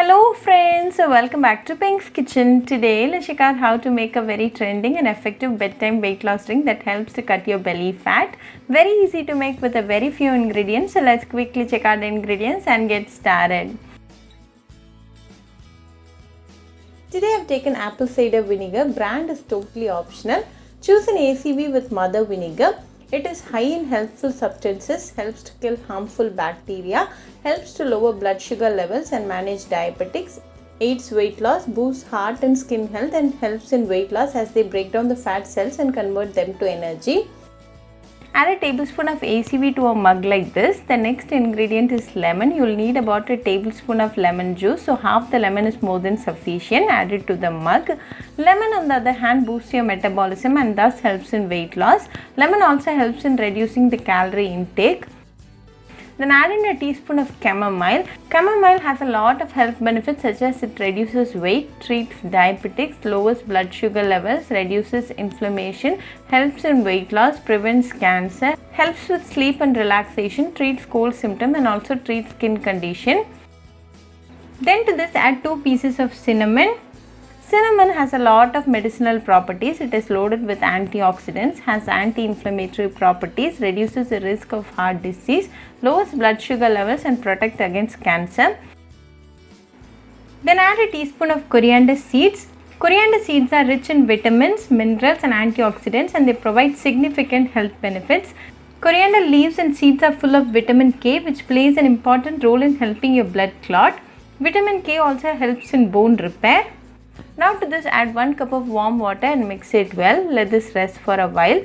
Hello friends, welcome back to Pink's Kitchen. Today let's check out how to make a very trending and effective bedtime weight loss drink that helps to cut your belly fat. Very easy to make with a very few ingredients. So let's quickly check out the ingredients and get started. Today I've taken apple cider vinegar. Brand is totally optional. Choose an ACV with mother vinegar. It is high in healthful substances, helps to kill harmful bacteria, helps to lower blood sugar levels and manage diabetics, aids weight loss, boosts heart and skin health and helps in weight loss as they break down the fat cells and convert them to energy. Add a tablespoon of ACV to a mug like this. The next ingredient is lemon. You will need about a tablespoon of lemon juice. So half the lemon is more than sufficient. Add it to the mug. Lemon on the other hand boosts your metabolism and thus helps in weight loss. Lemon also helps in reducing the calorie intake. Then add in a teaspoon of chamomile. Chamomile has a lot of health benefits such as it reduces weight, treats diabetics, lowers blood sugar levels, reduces inflammation, helps in weight loss, prevents cancer, helps with sleep and relaxation, treats cold symptoms and also treats skin condition. Then to this add 2 pieces of cinnamon. Cinnamon has a lot of medicinal properties. It is loaded with antioxidants, has anti-inflammatory properties, reduces the risk of heart disease, lowers blood sugar levels and protects against cancer. Then add a teaspoon of coriander seeds. Coriander seeds are rich in vitamins, minerals and antioxidants and they provide significant health benefits. Coriander leaves and seeds are full of vitamin K, which plays an important role in helping your blood clot. Vitamin K also helps in bone repair. Now to this add 1 cup of warm water and mix it well. Let this rest for a while.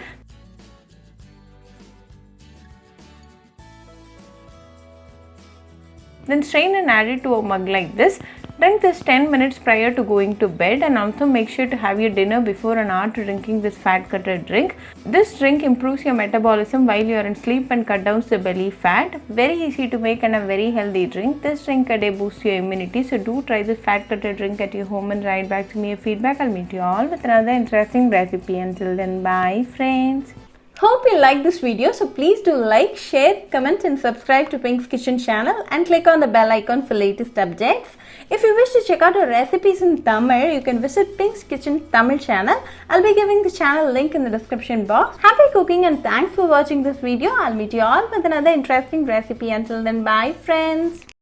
Then strain and add it to a mug like this. Drink this 10 minutes prior to going to bed and also make sure to have your dinner before an hour to drinking this fat cutter drink. This drink improves your metabolism while you are in sleep and cut down the belly fat. Very easy to make and a very healthy drink. This drink a day boosts your immunity. So do try this fat cutter drink at your home and write back to me your feedback. I'll meet you all with another interesting recipe. Until then, bye friends. Hope you like this video, so please do like, share, comment and subscribe to Pink's Kitchen channel and click on the bell icon for latest updates. If you wish to check out our recipes in Tamil, you can visit Pink's Kitchen Tamil channel. I'll be giving the channel link in the description box. Happy cooking and thanks for watching this video. I'll meet you all with another interesting recipe. Until then, bye friends.